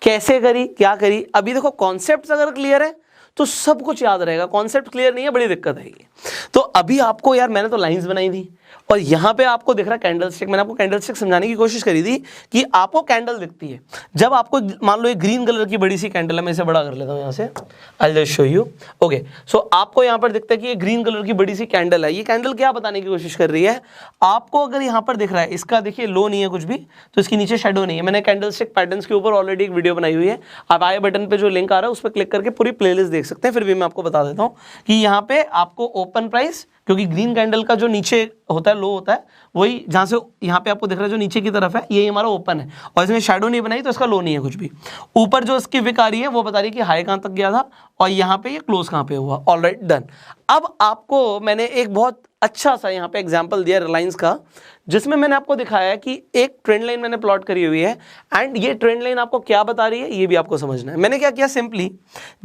कैसे करी, क्या करी, अभी देखो कॉन्सेप्ट अगर क्लियर है तो सब कुछ याद रहेगा। कॉन्सेप्ट क्लियर नहीं है, बड़ी दिक्कत आएगी। तो अभी आपको यार मैंने तो लाइंस बनाई थी और यहाँ पे आपको दिख रहा है कैंडल स्टिक। मैंने आपको कैंडल स्टिक समझाने की कोशिश करी थी कि आपको कैंडल दिखती है जब आपको, मान लो एक ग्रीन कलर की बड़ी सी कैंडल है, मैं इसे बड़ा कर लेता हूँ यहाँ से, I just show you. Okay, so आपको यहाँ पर दिखता है कि ये ग्रीन कलर की बड़ी सी कैंडल है। ये कैंडल क्या बताने की कोशिश कर रही है आपको, अगर यहाँ पर दिख रहा है इसका देखिए लो नहीं है कुछ भी, तो इसके नीचे शेडो नहीं है। मैंने कैंडल स्टिक पैटर्न्स के ऊपर ऑलरेडी एक वीडियो बनाई हुई है, आप आई बटन पे जो लिंक आ रहा है उस पर क्लिक करके पूरी प्लेलिस्ट देख सकते हैं। फिर भी मैं आपको बता देता हूँ कि यहाँ पे आपको ओपन प्राइस, क्योंकि ग्रीन कैंडल का जो नीचे होता है लो होता है, वही जहाँ से यहाँ पे आपको दिख रहा है जो नीचे की तरफ है, ये हमारा ओपन है और इसमें शैडो नहीं बनाई तो इसका लो नहीं है कुछ भी। ऊपर जो इसकी विक आ रही है वो बता रही है कि हाई कहाँ तक गया था और यहाँ पे ये क्लोज कहाँ पे हुआ। Alright, done. अब आपको मैंने एक बहुत अच्छा सा यहाँ पे एग्जाम्पल दिया रिलायंस का, जिसमें मैंने आपको दिखाया कि एक ट्रेंड लाइन मैंने प्लॉट करी हुई है एंड ये ट्रेंड लाइन आपको क्या बता रही है ये भी आपको समझना है। मैंने क्या किया, सिंपली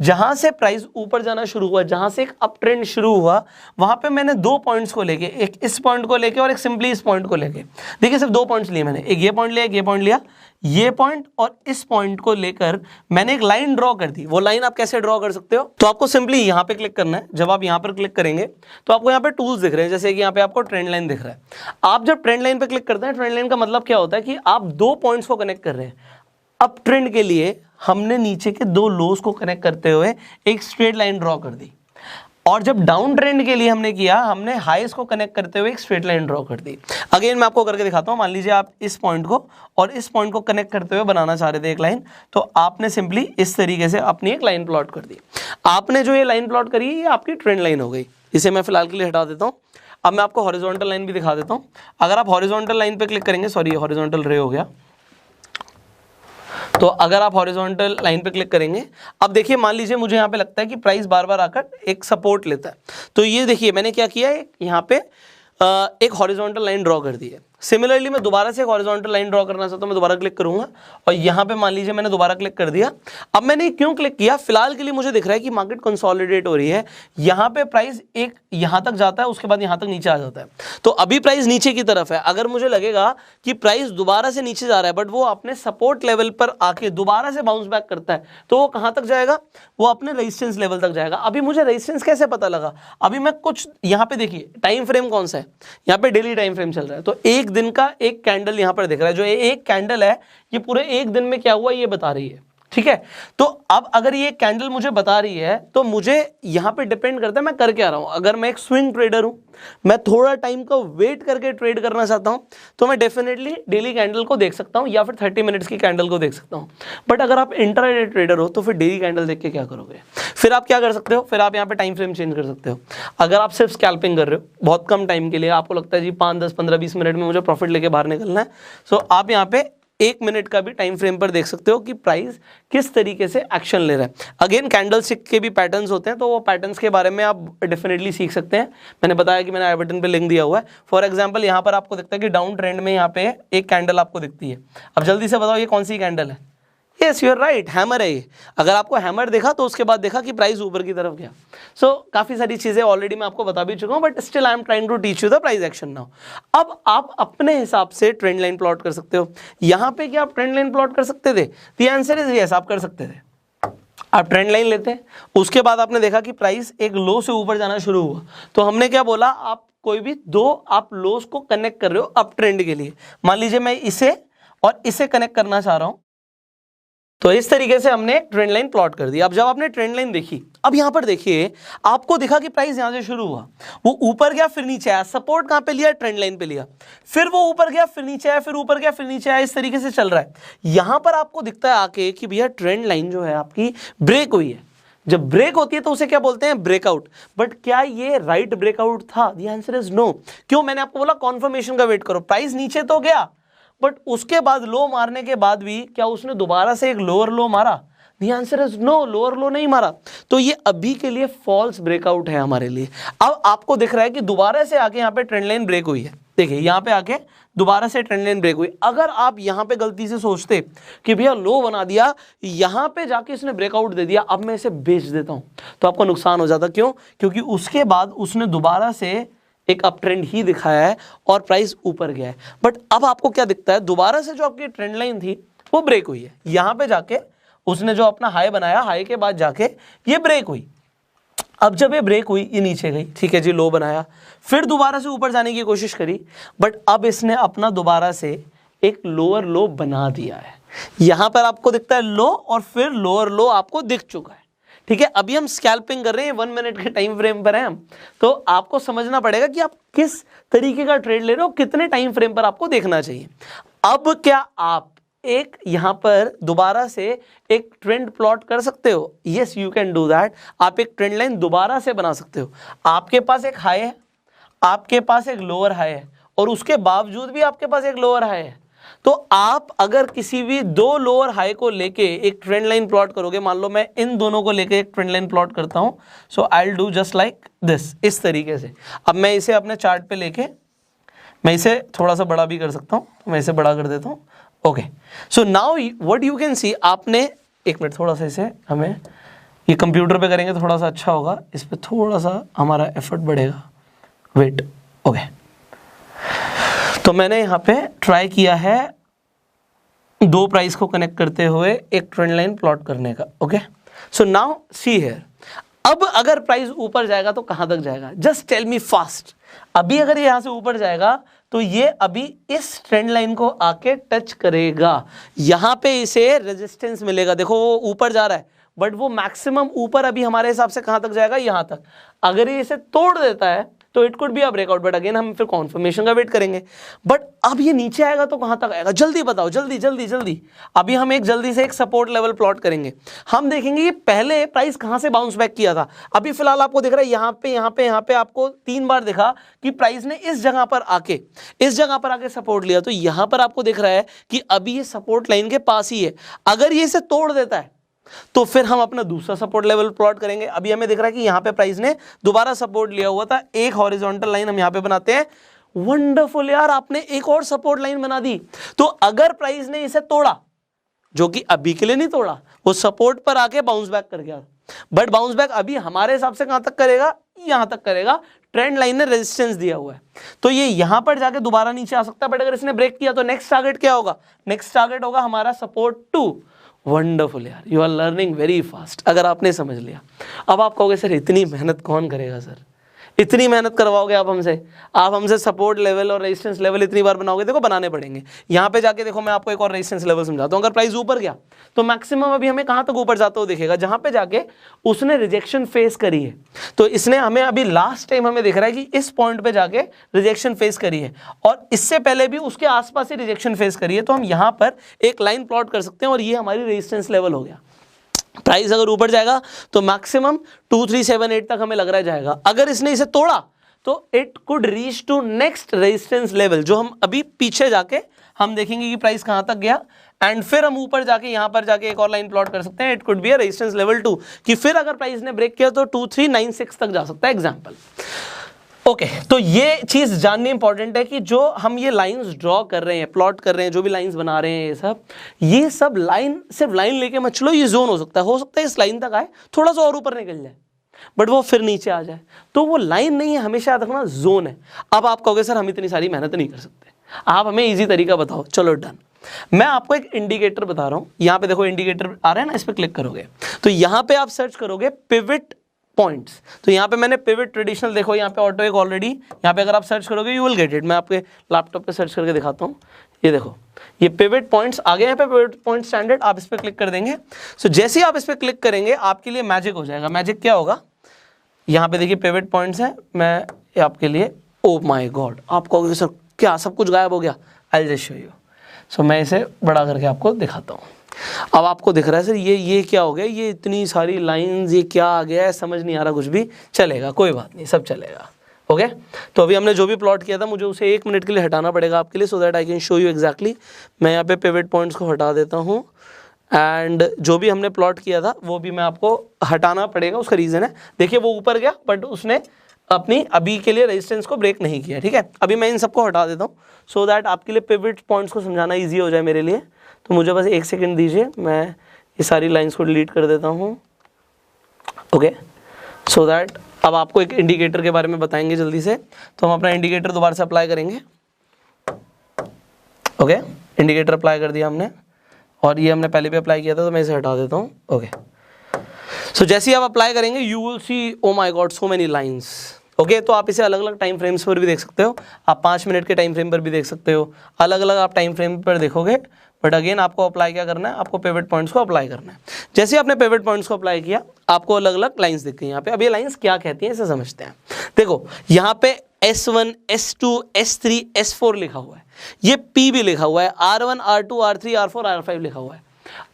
जहां से प्राइस ऊपर जाना शुरू हुआ, जहां से एक अप ट्रेंड शुरू हुआ, वहां पे मैंने दो पॉइंट्स को लेके, एक इस पॉइंट को लेके और एक सिंपली इस पॉइंट को लेके, देखिए सिर्फ दो पॉइंट्स लिए मैंने, एक ये पॉइंट लिया, एक ये पॉइंट लिया, ये पॉइंट और इस पॉइंट को लेकर मैंने एक लाइन ड्रॉ कर दी। वो लाइन आप कैसे ड्रॉ कर सकते हो, तो आपको सिंपली यहां पे क्लिक करना है। जब आप यहां पर क्लिक करेंगे तो आपको यहां पे टूल्स दिख रहे हैं, जैसे कि यहां पे आपको ट्रेंड लाइन दिख रहा है। आप जब ट्रेंड लाइन पे क्लिक करते हैं, ट्रेंड लाइन का मतलब क्या होता है कि आप दो पॉइंट्स को कनेक्ट कर रहे हैं। अप ट्रेंड के लिए हमने नीचे के दो लोस को कनेक्ट करते हुए एक स्ट्रेट लाइन ड्रॉ कर दी, और जब डाउन ट्रेंड के लिए हमने किया, हमने हाईस को कनेक्ट करते हुए एक स्ट्रेट लाइन ड्रॉ कर दी। अगेन मैं आपको करके दिखाता हूं। मान लीजिए आप इस पॉइंट को और इस पॉइंट को कनेक्ट करते हुए बनाना चाह रहे थे एक लाइन, तो आपने सिंपली इस तरीके से अपनी एक लाइन प्लॉट कर दी। आपने जो ये लाइन प्लॉट करी ये आपकी ट्रेंड लाइन हो गई। इसे मैं फिलहाल के लिए हटा देता हूं। अब मैं आपको हॉरिजॉन्टल लाइन भी दिखा देता हूं। अगर आप हॉरिजॉन्टल लाइन पे क्लिक करेंगे, सॉरी हॉरिजॉन्टल रे हो गया, तो अगर आप हॉरिजॉन्टल लाइन पे क्लिक करेंगे, अब देखिए मान लीजिए मुझे यहाँ पे लगता है कि प्राइस बार बार आकर एक सपोर्ट लेता है, तो ये देखिए मैंने क्या किया है, यहाँ पे एक हॉरिजॉन्टल लाइन ड्रॉ कर दी है। सिमिलरली मैं दोबारा से एक हॉरिजॉन्टल लाइन ड्रॉ करना चाहता हूं, मैं दोबारा क्लिक करूंगा और यहां पे मान लीजिए मैंने दोबारा क्लिक कर दिया। अब मैंने क्यों क्लिक किया, फिलहाल के लिए मुझे दिख रहा है कि मार्केट कंसोलिडेट हो रही है। यहां पे प्राइस एक यहां तक जाता है, उसके बाद यहां तक नीचे आ जाता है, तो अभी प्राइस नीचे की तरफ है। अगर मुझे लगेगा कि प्राइस दोबारा से नीचे जा रहा है बट वो अपने सपोर्ट लेवल पर आके दोबारा से बाउंस बैक करता है, तो वो कहां तक जाएगा, वो अपने रेजिस्टेंस लेवल तक जाएगा। अभी मुझे रेजिस्टेंस कैसे पता लगा, अभी मैं कुछ यहाँ पे देखिए टाइम फ्रेम कौन सा है, यहाँ पे डेली टाइम फ्रेम चल रहा है, तो एक दिन का एक कैंडल यहां पर दिख रहा है। जो एक कैंडल है ये पूरे एक दिन में क्या हुआ ये बता रही है, ठीक है। तो अब अगर ये कैंडल मुझे बता रही है तो मुझे यहां पे डिपेंड करता है मैं कर क्या रहा हूं। अगर मैं एक स्विंग ट्रेडर हूं, मैं थोड़ा टाइम को वेट करके ट्रेड करना चाहता हूं, तो मैं डेफिनेटली डेली कैंडल को देख सकता हूं या फिर 30 मिनट्स की कैंडल को देख सकता हूं। बट अगर आप इंट्राडे ट्रेडर हो तो फिर डेली कैंडल देख के क्या करोगे, फिर आप क्या कर सकते हो, फिर आप यहाँ पे टाइम फ्रेम चेंज कर सकते हो। अगर आप सिर्फ स्कैल्पिंग कर रहे हो बहुत कम टाइम के लिए, आपको लगता है जी 5, 10, 15, 20 मिनट में मुझे प्रॉफिट लेके बाहर निकलना है, सो आप यहाँ पे 1 मिनट का भी टाइम फ्रेम पर देख सकते हो कि प्राइस किस तरीके से एक्शन ले रहा है। अगेन कैंडलस्टिक के भी पैटर्न्स होते हैं, तो वो पैटर्न्स के बारे में आप डेफिनेटली सीख सकते हैं। मैंने बताया कि मैंने आई बटन पे लिंक दिया हुआ है। फॉर एग्जांपल यहाँ पर आपको दिखता है कि डाउन ट्रेंड में यहाँ पे एक कैंडल आपको दिखती है। अब जल्दी से बताओ ये कौन सी कैंडल है? Yes, you are right, hammer है ये। अगर आपको हैमर देखा तो उसके बाद देखा कि प्राइस ऊपर की तरफ गया। सो काफ़ी सारी चीज़ें ऑलरेडी मैं आपको बता भी चुका हूँ, but still I am trying to teach you the price action now. अब आप अपने हिसाब से ट्रेंड लाइन प्लॉट कर सकते हो। यहाँ पे क्या आप ट्रेंड लाइन प्लॉट कर सकते थे? द आंसर इज यस, आप कर सकते थे। आप ट्रेंड लाइन लेते हैं, उसके बाद आपने देखा कि प्राइस एक लो से ऊपर जाना शुरू हुआ, तो हमने क्या बोला, आप कोई भी दो आप लोस को कनेक्ट कर रहे हो अप ट्रेंड के लिए। मान लीजिए मैं इसे और इसे कनेक्ट करना चाह रहा हूं, तो इस तरीके से हमने ट्रेंड लाइन प्लॉट कर दी। अब जब आपने ट्रेंड लाइन देखी, अब यहां पर देखिए आपको दिखा कि प्राइस यहां से शुरू हुआ, वो ऊपर गया फिर नीचे आया, सपोर्ट कहां पे लिया? ट्रेंड लाइन पे लिया, फिर वो ऊपर गया फिर नीचे आया, फिर ऊपर गया फिर नीचे आया, इस तरीके से चल रहा है। यहां पर आपको दिखता है आके कि भैया ट्रेंड लाइन जो है आपकी ब्रेक हुई है। जब ब्रेक होती है तो उसे क्या बोलते हैं? ब्रेकआउट। बट क्या ये राइट ब्रेकआउट था? The answer is no. क्यों? मैंने आपको बोला कॉन्फर्मेशन का वेट करो। प्राइस नीचे तो गया, बट उसके बाद लो मारने के बाद भी क्या उसने दोबारा से एक लोअर लो मारा? The answer is no, lower low नहीं मारा। तो ये अभी के लिए फॉल्स ब्रेकआउट है हमारे लिए। अब आपको दिख रहा है कि दोबारा से आके यहाँ पे ट्रेंड लाइन ब्रेक हुई है। देखिए यहाँ पे आके दोबारा से ट्रेंड लाइन ब्रेक हुई। अगर आप यहाँ पे गलती से सोचते कि भैया लो बना दिया, यहाँ पे जाके इसने ब्रेकआउट दे दिया, अब मैं इसे बेच देता हूँ, तो आपको नुकसान हो जाता। क्यों? क्योंकि उसके बाद उसने दोबारा से एक अप ट्रेंड ही दिखाया है और प्राइस ऊपर गया है। बट अब आपको क्या दिखता है? दोबारा से जो आपकी ट्रेंड लाइन थी वो ब्रेक हुई है। यहाँ पे जाके उसने जो अपना हाई बनाया, हाई के बाद जाके ये ब्रेक हुई। अब जब ये ब्रेक हुई, ये नीचे गई, ठीक है जी, लो बनाया, फिर दोबारा से ऊपर जाने की कोशिश करी, बट अब इसने अपना दोबारा से एक लोअर लो बना दिया है। यहां पर आपको दिखता है लो और फिर लोअर लो आपको दिख चुका है। ठीक है, अभी हम स्कैल्पिंग कर रहे हैं, 1 मिनट के टाइम फ्रेम पर हैं हम, तो आपको समझना पड़ेगा कि आप किस तरीके का ट्रेड ले रहे हो, कितने टाइम फ्रेम पर आपको देखना चाहिए। अब क्या आप एक यहां पर दोबारा से एक ट्रेंड प्लॉट कर सकते हो? Yes, you can do that. आप एक ट्रेंड लाइन दोबारा से बना सकते हो। आपके पास एक हाई है, आपके पास एक लोअर हाई है, और उसके बावजूद भी आपके पास एक लोअर हाई है। तो आप अगर किसी भी दो लोअर हाई को लेके एक ट्रेंड लाइन प्लॉट करोगे, मान लो मैं इन दोनों को लेके एक ट्रेंड लाइन प्लॉट करता हूं, so I will do just like this, इस तरीके से। अब मैं इसे अपने चार्ट पे लेके, मैं इसे थोड़ा सा बड़ा भी कर सकता हूं, तो मैं इसे बड़ा कर देता हूं। Okay, so now what you can see, आपने एक मिनट थोड़ा सा इसे, हमें ये कंप्यूटर पे करेंगे थोड़ा सा अच्छा होगा, इस पे थोड़ा सा हमारा एफर्ट बढ़ेगा। वेट, ओके, तो मैंने यहाँ पे ट्राई किया है दो प्राइस को कनेक्ट करते हुए एक ट्रेंड लाइन प्लॉट करने का। Okay, so now see here, अब अगर प्राइस ऊपर जाएगा तो कहां तक जाएगा? Just tell me fast. अभी अगर यहां से ऊपर जाएगा तो ये अभी इस ट्रेंड लाइन को आके टच करेगा, यहां पे इसे रेजिस्टेंस मिलेगा। देखो वो ऊपर जा रहा है, बट वो मैक्सिमम ऊपर अभी हमारे हिसाब से कहां तक जाएगा? यहां तक। अगर ये इसे तोड़ देता है तो it could be a breakout, but again हम फिर कॉन्फर्मेशन का वेट करेंगे। बट अब ये नीचे आएगा तो कहां तक आएगा? जल्दी बताओ, जल्दी जल्दी जल्दी। अभी हम एक जल्दी से एक सपोर्ट लेवल प्लॉट करेंगे। हम देखेंगे ये पहले प्राइस कहां से बाउंस बैक किया था। अभी फिलहाल आपको दिख रहा है यहाँ पे यहाँ पे यहाँ पे आपको 3 बार दिखा कि प्राइस ने इस जगह पर आके सपोर्ट लिया। तो यहां पर आपको दिख रहा है कि अभी ये सपोर्ट लाइन के पास ही है। अगर ये इसे तोड़ देता है तो फिर हम अपना दूसरा सपोर्ट लेवल प्लॉट करेंगे। अभी हमें दिख रहा है कि यहां पे प्राइस ने दोबारा सपोर्ट लिया हुआ था, एक हॉरिजॉन्टल लाइन हम यहां पे बनाते हैं। वंडरफुल यार, आपने एक और सपोर्ट लाइन बना दी। तो अगर प्राइस ने इसे तोड़ा, जो कि अभी के लिए नहीं तोड़ा, वो सपोर्ट पर आके बाउंस बैक कर गया, बट बाउंस बैक अभी हमारे हिसाब से कहां तक करेगा? यहां तक करेगा। ट्रेंड लाइन ने रेजिस्टेंस दिया हुआ है, तो ये यहां पर जाके दोबारा नीचे आ सकता है। बट अगर इसने ब्रेक किया तो नेक्स्ट टारगेट क्या होगा? नेक्स्ट टारगेट होगा हमारा सपोर्ट 2। वंडरफुल यार, you are learning very fast. अगर आपने समझ लिया, अब आप कहोगे सर इतनी मेहनत कौन करेगा? सर इतनी मेहनत करवाओगे आप हमसे सपोर्ट लेवल और रेजिस्टेंस लेवल इतनी बार बनाओगे? देखो बनाने पड़ेंगे। यहाँ पे जाके देखो, मैं आपको एक और रेजिस्टेंस लेवल समझाता हूँ। अगर प्राइस ऊपर गया तो मैक्सिमम अभी हमें कहाँ तक ऊपर जाता हुआ दिखेगा? जहाँ पे जाके उसने रिजेक्शन फेस करी है। तो इसने हमें अभी लास्ट टाइम हमें दिख रहा है कि इस पॉइंट पे जाके रिजेक्शन फेस करी है, और इससे पहले भी उसके आसपास ही रिजेक्शन फेस करी है। तो हम यहाँ पर एक लाइन प्लॉट कर सकते हैं, और ये हमारी रेजिस्टेंस लेवल हो गया। प्राइस अगर ऊपर जाएगा तो मैक्सिमम 2378 तक हमें लग रहा है जाएगा। अगर इसने इसे तोड़ा तो it could reach to next resistance level, जो हम अभी पीछे जाके हम देखेंगे कि प्राइस कहां तक गया, एंड फिर हम ऊपर जाके यहां पर जाके एक और लाइन प्लॉट कर सकते हैं, it could be a resistance level 2, कि फिर अगर प्राइस ने ब्रेक किया तो 2396 तक जा सकता है एग्जांपल। ओके, तो ये चीज जाननी इंपॉर्टेंट है कि जो हम ये लाइंस ड्रॉ कर रहे हैं, प्लॉट कर रहे हैं, जो भी लाइंस बना रहे हैं, ये सब लाइन सिर्फ लाइन लेके मत चलो, ये जोन हो सकता है इस लाइन तक आए, थोड़ा सा और ऊपर निकल जाए, बट वो फिर नीचे आ जाए, तो वो लाइन नहीं है, हमेशा याद रखना जोन है। अब आप कहोगे सर हम इतनी सारी मेहनत नहीं कर सकते, आप हमें इजी तरीका बताओ। चलो डन, मैं आपको एक इंडिकेटर बता रहा हूं, यहां पे देखो इंडिकेटर आ रहा है ना, इस पे क्लिक करोगे तो यहां पे आप सर्च करोगे पिवट पॉइंट्स, तो यहाँ पे मैंने पिवट ट्रेडिशनल, देखो यहाँ पे ऑटो एक ऑलरेडी, यहाँ पे अगर आप सर्च करोगे यू विल गेट इट। मैं आपके लैपटॉप पे सर्च करके दिखाता हूँ, ये देखो ये पिवट पॉइंट्स आ गए हैं पे, पिवट पॉइंट स्टैंडर्ड, आप इस पे क्लिक कर देंगे। सो जैसे ही आप इस पे क्लिक करेंगे आपके लिए मैजिक हो जाएगा। मैजिक क्या होगा, यहाँ पे देखिए पिवट पॉइंट्स हैं, मैं आपके लिए, ओ माय गॉड, आप कहोगे सर क्या सब कुछ गायब हो गया, I will just show you. So मैं इसे बड़ा करके आपको दिखाता हूँ। अब आपको दिख रहा है सर ये क्या हो गया, ये इतनी सारी लाइंस, ये क्या आ गया है, समझ नहीं आ रहा कुछ भी, चलेगा कोई बात नहीं, सब चलेगा। ओके, तो अभी हमने जो भी प्लॉट किया था मुझे उसे 1 मिनट के लिए हटाना पड़ेगा आपके लिए, so that I can show you exactly. मैं यहाँ पे पिवट पॉइंट्स को हटा देता हूँ, एंड जो भी हमने प्लॉट किया था वो भी मैं आपको हटाना पड़ेगा, उसका रीज़न है, देखिए वो ऊपर गया बट उसने अपनी अभी के लिए रेजिस्टेंस को ब्रेक नहीं किया, ठीक है। अभी मैं इन सबको हटा देता हूँ सो दैट आपके लिए पिवट पॉइंट्स को समझाना ईजी हो जाए मेरे लिए। तो मुझे बस 1 सेकेंड दीजिए, मैं ये सारी लाइंस को डिलीट कर देता हूँ। ओके, सो दैट अब आपको एक इंडिकेटर के बारे में बताएंगे जल्दी से, तो हम अपना इंडिकेटर दोबारा से अप्लाई करेंगे। ओके, इंडिकेटर अप्लाई कर दिया हमने, और ये हमने पहले भी अप्लाई किया था, तो मैं इसे हटा देता हूँ। ओके, सो जैसे ही आप अप्लाई करेंगे you will C, oh my God, so many lines. Okay, तो आप इसे अलग अलग टाइम फ्रेम्स पर भी देख सकते हो, आप 5 मिनट के टाइम फ्रेम पर भी देख सकते हो, अलग अलग आप टाइम फ्रेम पर देखोगे, बट अगेन आपको अप्लाई क्या करना है, आपको पिवट पॉइंट्स को अप्लाई करना है। जैसे आपने पिवट पॉइंट्स को अप्लाई किया आपको अलग अलग लाइंस दिख गई यहाँ पे। अब ये लाइंस क्या कहती हैं इसे समझते हैं। देखो यहाँ पे S1, S2, S3, S4 लिखा हुआ है, ये P भी लिखा हुआ है, R1, R2, R3, R4, R5 लिखा हुआ है।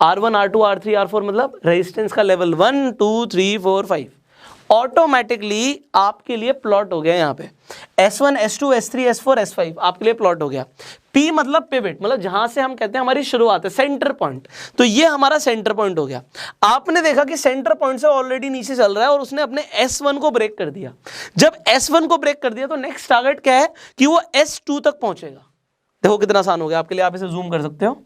R1, R2, R3, R4 मतलब रेजिस्टेंस का लेवल 1, 2, 3, 4, 5 ऑटोमेटिकली आपके लिए प्लॉट हो गया। यहाँ पे S1, S2, S3, S4, S5 आपके लिए प्लॉट हो गया। P मतलब पिवट, मतलब जहां से हम कहते हैं हमारी शुरुआत है, सेंटर पॉइंट, तो ये हमारा सेंटर पॉइंट हो गया। आपने देखा कि सेंटर पॉइंट से ऑलरेडी नीचे चल रहा है और उसने अपने S1 को ब्रेक कर दिया। जब S1 को ब्रेक कर दिया तो नेक्स्ट टारगेट क्या है कि वो S2 तक पहुंचेगा। देखो कितना आसान हो गया आपके लिए, आप इसे जूम कर सकते हो,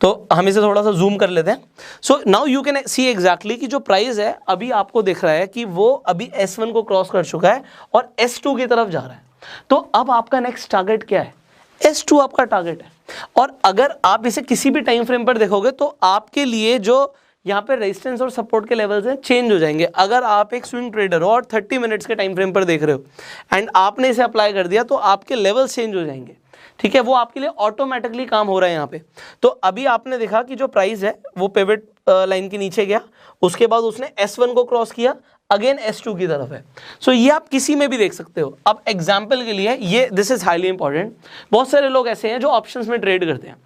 तो हम इसे थोड़ा सा जूम कर लेते हैं। So now you can see exactly कि जो प्राइस है अभी आपको दिख रहा है कि वो अभी S1 को क्रॉस कर चुका है और S2 की तरफ जा रहा है। तो अब आपका नेक्स्ट टारगेट क्या है, S2 आपका टारगेट है। और अगर आप इसे किसी भी टाइम फ्रेम पर देखोगे तो आपके लिए जो यहाँ पे रेजिस्टेंस और सपोर्ट के लेवल्स हैं चेंज हो जाएंगे। अगर आप एक स्विंग ट्रेडर हो और 30 मिनट्स के टाइम फ्रेम पर देख रहे हो एंड आपने इसे अप्लाई कर दिया तो आपके लेवल्स चेंज हो जाएंगे, ठीक है। वो आपके लिए ऑटोमेटिकली काम हो रहा है यहाँ पे। तो अभी आपने देखा कि जो प्राइस है वो पिवट लाइन के नीचे गया, उसके बाद उसने S1 को क्रॉस किया, अगेन S2 की तरफ है। सो ये आप किसी में भी देख सकते हो। अब एग्जाम्पल के लिए ये दिस इज हाईली इंपॉर्टेंट, बहुत सारे लोग ऐसे हैं जो ऑप्शंस में ट्रेड करते हैं।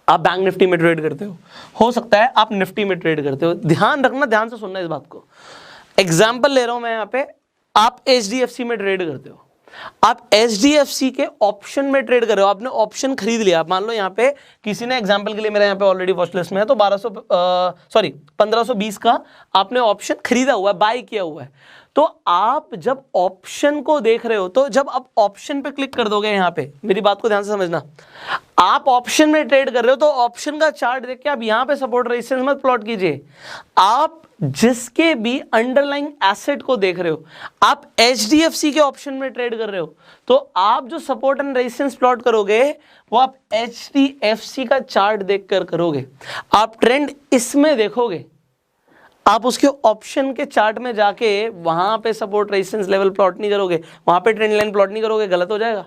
आप बैंक निफ्टी में ट्रेड करते हो सकता है आप निफ्टी में ट्रेड करते हो। ध्यान रखना, ध्यान से सुनना इस बात को। एग्जाम्पल ले रहा हूं मैं यहाँ पे, आप HDFC में ट्रेड करते हो, आप HDFC के ऑप्शन में ट्रेड कर रहे हो, आपने ऑप्शन खरीद लिया। आप मान लो यहाँ पे किसी ने, एग्जांपल के लिए मेरा यहाँ पे ऑलरेडी वॉच लिस्ट में है, तो 1520 का आपने ऑप्शन खरीदा हुआ है, बाय किया हुआ है। तो आप जब ऑप्शन को देख रहे हो, तो जब आप ऑप्शन पे क्लिक कर दोगे, यहाँ पे मेरी बात को ध्यान से समझना, आप ऑप्शन में ट्रेड कर रहे हो तो ऑप्शन का चार्ट देख के आप यहाँ पे सपोर्ट रेजिस्टेंस मत प्लॉट कीजिए। आप जिसके भी अंडरलाइंग एसेट को देख रहे हो, आप HDFC के ऑप्शन में ट्रेड कर रहे हो, तो आप जो सपोर्ट एंड रेजिस्टेंस प्लॉट करोगे वो आप HDFC का चार्ट देखकर करोगे। आप ट्रेंड इसमें देखोगे, आप उसके ऑप्शन के चार्ट में जाके वहां पे सपोर्ट रेजिस्टेंस लेवल प्लॉट नहीं करोगे, वहां पे ट्रेंड लाइन प्लॉट नहीं करोगे, गलत हो जाएगा।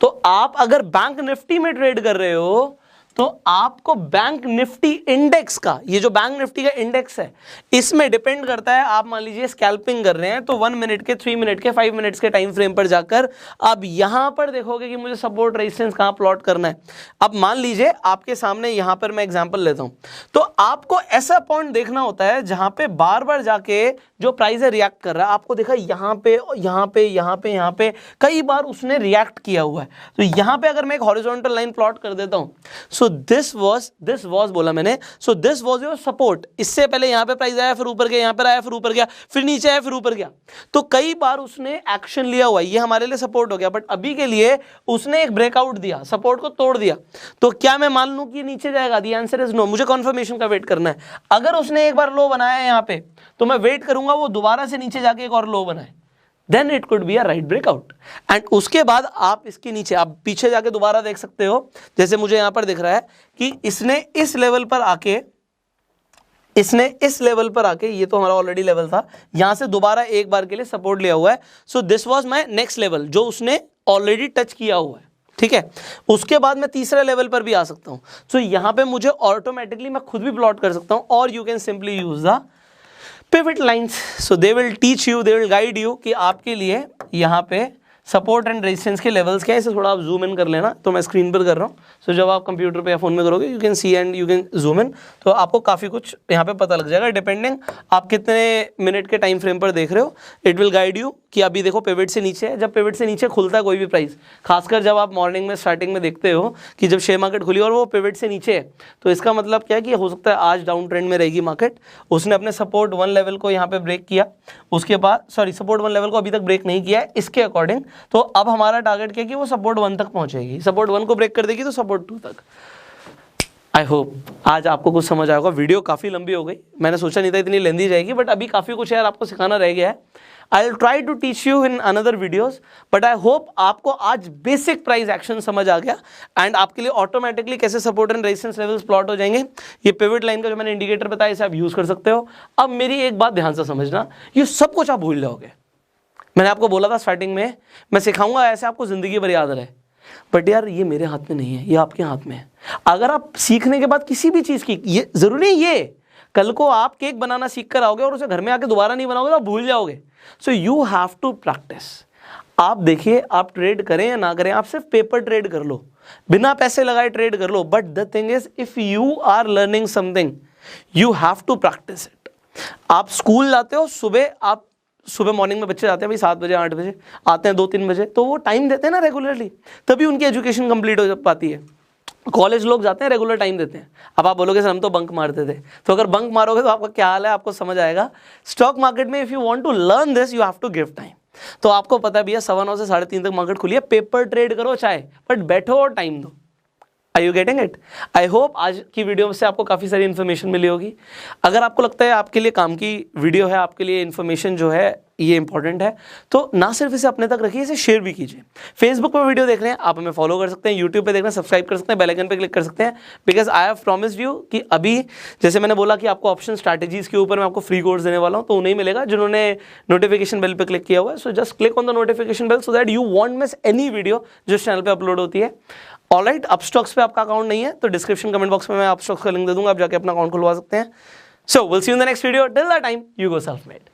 तो आप अगर बैंक निफ्टी में ट्रेड कर रहे हो तो आपको बैंक निफ्टी इंडेक्स का, ये जो बैंक निफ्टी का इंडेक्स है, इसमें डिपेंड करता है। आप मान लीजिए स्कैल्पिंग कर रहे हैं तो 1 मिनट के, 3 मिनट के, 5 मिनट्स के टाइम फ्रेम पर जाकर आप यहां पर देखोगे कि मुझे सपोर्ट रेजिस्टेंस कहां प्लॉट करना है। अब मान लीजिए आपके सामने यहां पर मैं एग्जांपल लेता हूं, तो आपको ऐसा पॉइंट देखना होता है जहां पे बार बार जाके जो प्राइस है रिएक्ट कर रहा है। आपको देखा यहां पे, यहां पे, यहां पे, यहां पे कई बार उसने रिएक्ट किया हुआ है। तो यहां पे अगर मैं एक हॉरिजॉन्टल लाइन प्लॉट कर देता हूं, सो दिस वाज बोला मैंने, so this was your support. इससे पहले यहां पे प्राइस आया, फिर ऊपर गया, यहां पर आया, फिर ऊपर गया, फिर नीचे आया, फिर ऊपर गया। तो कई बार उसने एक्शन लिया हुआ है, ये हमारे लिए सपोर्ट हो गया। बट अभी के लिए उसने एक ब्रेकआउट दिया, सपोर्ट को तोड़ दिया। तो क्या मैं मान लूं कि नीचे जाएगा? The answer is no. मुझे कंफर्मेशन का वेट करना है। अगर उसने एक बार लो बनाया है यहां पे, तो मैं वेट करूंगा वो दोबारा से नीचे जाके एक और लो बनाए, then it could be a right breakout. And उसके बाद आप इसके नीचे, आप पीछे जाके दोबारा देख सकते हो। जैसे मुझे यहां पर दिख रहा है कि इसने इस लेवल पर आके, ये तो हमारा ऑलरेडी लेवल था, यहां से दोबारा एक बार के लिए सपोर्ट लिया हुआ है। So this was my next level, जो उसने ऑलरेडी टच किया हुआ है। ठीक है, उसके बाद मैं तीसरे लेवल पर भी आ सकता हूं। सो यहां पे मुझे ऑटोमेटिकली मैं खुद भी प्लॉट कर सकता हूं, और you can simply use the pivot lines. So they will teach you, they will guide you कि आपके लिए यहाँ पे सपोर्ट एंड रेजिस्टेंस के लेवल्स क्या है। इसे थोड़ा आप जूम इन कर लेना, तो मैं स्क्रीन पर कर रहा हूँ। सो जब आप कंप्यूटर पे या फोन में करोगे, you can see and you can zoom in, तो आपको काफ़ी कुछ यहाँ पे पता लग जाएगा, डिपेंडिंग आप कितने मिनट के टाइम फ्रेम पर देख रहे हो। इट विल गाइड यू कि अभी देखो पिवट से नीचे है। जब पिवट से नीचे खुलता है कोई भी प्राइस, खासकर जब आप मॉर्निंग में स्टार्टिंग में देखते हो कि जब शेयर मार्केट खुली और वो पिवट से नीचे है, तो इसका मतलब क्या है कि हो सकता है आज डाउन ट्रेंड में रहेगी मार्केट। उसने अपने सपोर्ट 1 लेवल को यहाँ पे ब्रेक किया, उसके बाद सपोर्ट 1 लेवल को अभी तक ब्रेक नहीं किया है इसके अकॉर्डिंग। तो अब हमारा टारगेट क्या है कि वो सपोर्ट 1 तक पहुंचेगी। सपोर्ट 1 को ब्रेक कर देगी तो सपोर्ट 2 तक। आई होप आज आपको कुछ समझ आएगा। वीडियो काफ़ी लंबी हो गई, मैंने सोचा नहीं था इतनी लेंदी जाएगी, बट अभी काफ़ी कुछ यार आपको सिखाना रह गया है। I will try to teach you in another videos, but I hope आपको आज बेसिक प्राइस एक्शन समझ आ गया, एंड आपके लिए ऑटोमेटिकली कैसे support and resistance levels plot हो जाएंगे। ये पिवट लाइन का जो मैंने इंडिकेटर बताया, इसे आप यूज़ कर सकते हो। अब मेरी एक बात ध्यान से समझना, ये सब कुछ आप भूल जाओगे। मैंने आपको बोला था स्टार्टिंग में, मैं सिखाऊंगा ऐसे आपको ज़िंदगी भर याद रहे, बट यार ये मेरे हाथ में नहीं है, ये आपके हाथ में है। अगर आप सीखने के बाद किसी भी चीज़ की, ये ज़रूरी नहीं ये कल को आप केक बनाना सीख कर आओगे और उसे घर में आके दोबारा नहीं बनाओगे तो आप भूल जाओगे। So you have to practice. आप देखिए, आप ट्रेड करें या ना करें, आप सिर्फ पेपर ट्रेड कर लो, बिना पैसे लगाए ट्रेड कर लो, but the thing is if you are learning something you have to practice it. आप स्कूल जाते हो, सुबह मॉर्निंग में बच्चे जाते हैं भाई 7 बजे 8 बजे, आते हैं 2-3 बजे, तो वो टाइम देते हैं ना रेगुलरली, तभी उनकी एजुकेशन कंप्लीट हो पाती है। कॉलेज लोग जाते हैं, रेगुलर टाइम देते हैं। अब आप बोलोगे सर हम तो बंक मारते थे, तो अगर बंक मारोगे तो आपका क्या हाल है आपको समझ आएगा। स्टॉक मार्केट में if you want to learn this you have to give time. तो आपको पता भी है 9:15 से 3:30 तक मार्केट खुली है, पेपर ट्रेड करो चाहे, बट बैठो और टाइम दो। Are you getting it? I hope आज की वीडियो से आपको काफ़ी सारी इन्फॉर्मेशन मिली होगी। अगर आपको लगता है आपके लिए काम की वीडियो है, आपके लिए इन्फॉर्मेशन जो है ये इंपॉर्टेंट है, तो ना सिर्फ इसे अपने तक रखिए, इसे शेयर भी कीजिए। फेसबुक पर वीडियो देख रहे हैं आप हमें फॉलो कर सकते हैं, यूट्यूब पे देख रहे हैं सब्सक्राइब कर सकते हैं, बेल आइकन पे क्लिक कर सकते हैं, because I have promised you कि अभी जैसे मैंने बोला कि आपको ऑप्शन स्ट्रैटेजीज के ऊपर मैं आपको फ्री कोर्स देने वाला हूँ, तो उन्हें मिलेगा जिन्होंने नोटिफिकेशन बेल पे क्लिक किया हुआ है। So just click on the notification bell so that you won't miss any video जो चैनल पर अपलोड होती है। ऑलराइट, अपस्टॉक्स पे आपका अकाउंट नहीं है तो डिस्क्रिप्शन कमेंट बॉक्स में मैं अपस्टॉक्स का लिंक दे दूंगा, आप जाके अपना अकाउंट खुलवा सकते हैं। So will see you in the next video, till that time you go self made.